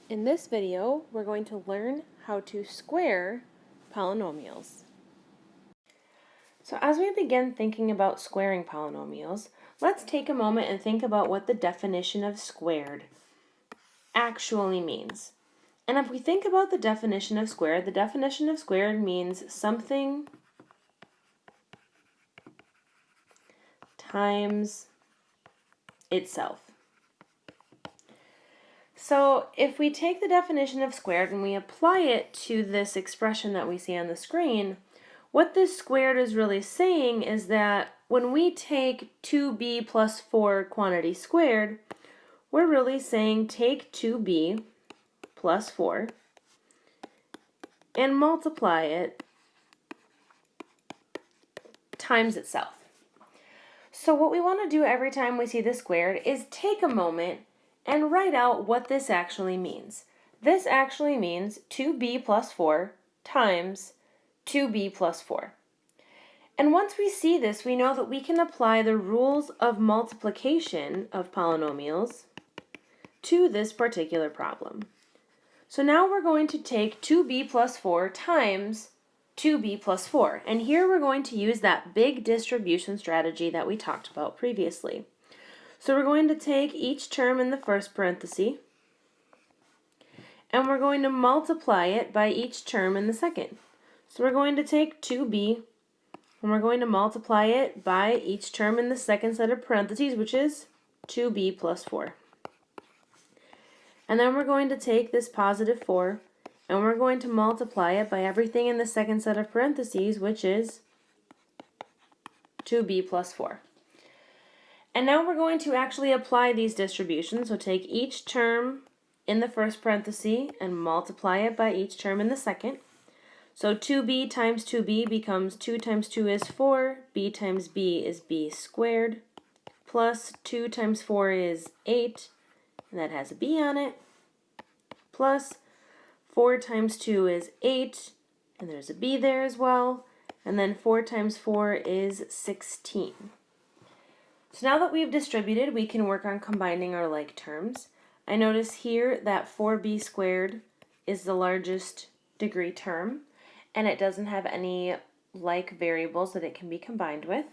In this video, we're going to learn how to square polynomials. So as we begin thinking about squaring polynomials, let's take a moment and think about what the definition of squared actually means. And if we think about the definition of squared means something times itself. So if we take the definition of squared and we apply it to this expression that we see on the screen, what this squared is really saying is that when we take 2b plus 4 quantity squared, we're really saying take 2b plus 4 and multiply it times itself. So what we want to do every time we see the squared is take a moment and write out what this actually means. This actually means 2b plus 4 times 2b plus 4. And once we see this, we know that we can apply the rules of multiplication of polynomials to this particular problem. So now we're going to take 2b plus 4 times 2b plus 4. And here we're going to use that big distribution strategy that we talked about previously. So we're going to take each term in the first parenthesis, and we're going to multiply it by each term in the second. So we're going to take 2b, and we're going to multiply it by each term in the second set of parentheses, which is 2b plus 4. And then we're going to take this positive 4, and we're going to multiply it by everything in the second set of parentheses, which is 2b plus 4. And now we're going to actually apply these distributions. So take each term in the first parenthesis and multiply it by each term in the second. So 2b times 2b becomes 2 times 2 is 4, b times b is b squared, plus 2 times 4 is 8, and that has a b on it, plus 4 times 2 is 8, and there's a b there as well, and then 4 times 4 is 16. So now that we've distributed, we can work on combining our like terms. I notice here that 4b squared is the largest degree term, and it doesn't have any like variables that it can be combined with.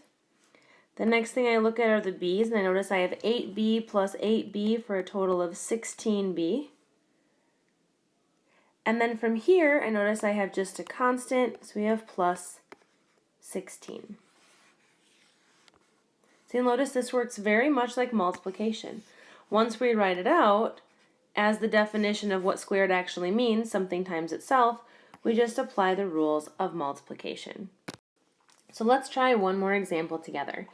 The next thing I look at are the b's, and I notice I have 8b plus 8b for a total of 16b. And then from here, I notice I have just a constant, so we have plus 16. So you'll notice this works very much like multiplication. Once we write it out as the definition of what squared actually means, something times itself, we just apply the rules of multiplication. So let's try one more example together.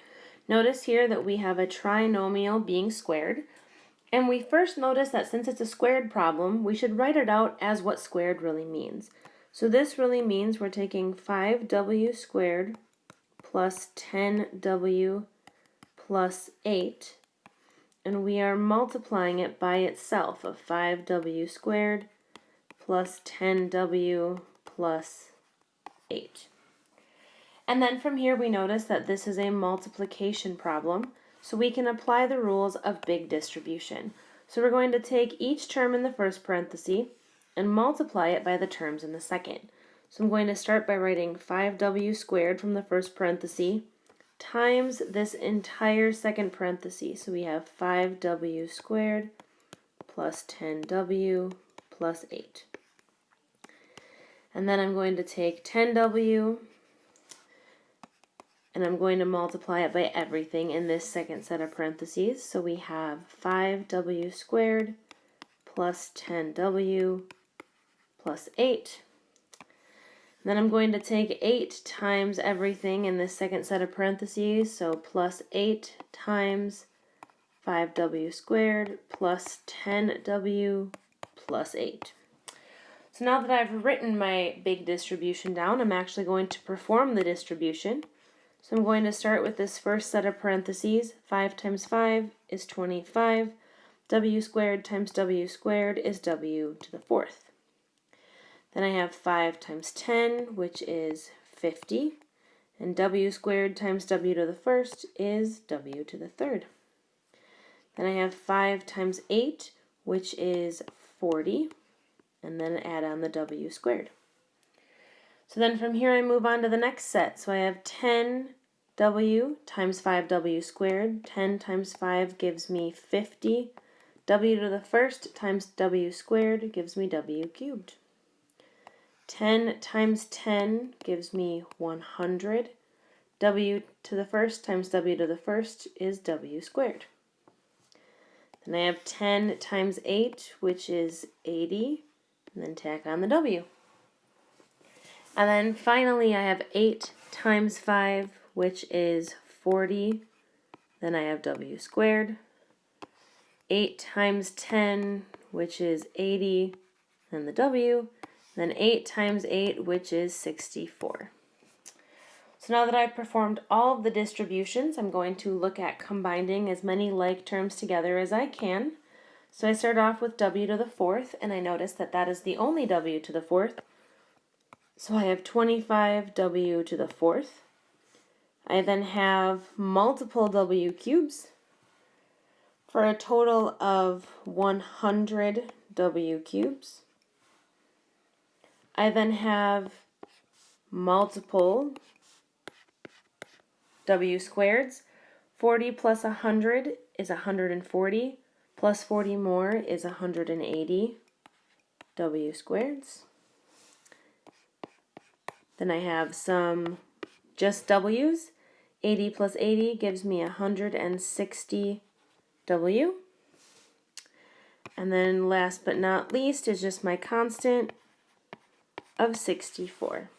Notice here that we have a trinomial being squared, and we first notice that since it's a squared problem, we should write it out as what squared really means. So this really means we're taking 5w squared plus 10w plus 8, and we are multiplying it by itself of 5w squared plus 10w plus 8. And then from here we notice that this is a multiplication problem, so we can apply the rules of big distribution. So we're going to take each term in the first parenthesis and multiply it by the terms in the second. So I'm going to start by writing 5w squared from the first parenthesis times this entire second parenthesis. So we have 5w squared plus 10w plus 8. And then I'm going to take 10w and I'm going to multiply it by everything in this second set of parentheses. So we have 5w squared plus 10w plus 8. Then I'm going to take 8 times everything in this second set of parentheses, so plus 8 times 5w squared plus 10w plus 8. So now that I've written my big distribution down, I'm actually going to perform the distribution. So I'm going to start with this first set of parentheses. 5 times 5 is 25. W squared times w squared is w to the 4th. Then I have 5 times 10, which is 50, and w squared times w to the 1st is w to the 3rd. Then I have 5 times 8, which is 40, and then add on the w squared. So then from here I move on to the next set. So I have 10w times 5w squared. 10 times 5 gives me 50. W to the first times w squared gives me w cubed. 10 times 10 gives me 100. W to the first times w to the first is w squared. Then I have 10 times 8, which is 80, and then tack on the w. And then finally I have 8 times 5, which is 40, then I have w squared. 8 times 10, which is 80, then the w. Then 8 times 8, which is 64. So now that I've performed all of the distributions, I'm going to look at combining as many like terms together as I can. So I start off with w to the fourth, and I notice that that is the only w to the fourth. So I have 25w to the fourth. I then have multiple w cubes for a total of 100 w cubes. I then have multiple w squareds. 40 plus 100 is 140, plus 40 more is 180 w squareds. Then I have some just w's. 80 plus 80 gives me 160 w. And then last but not least is just my constant of 64.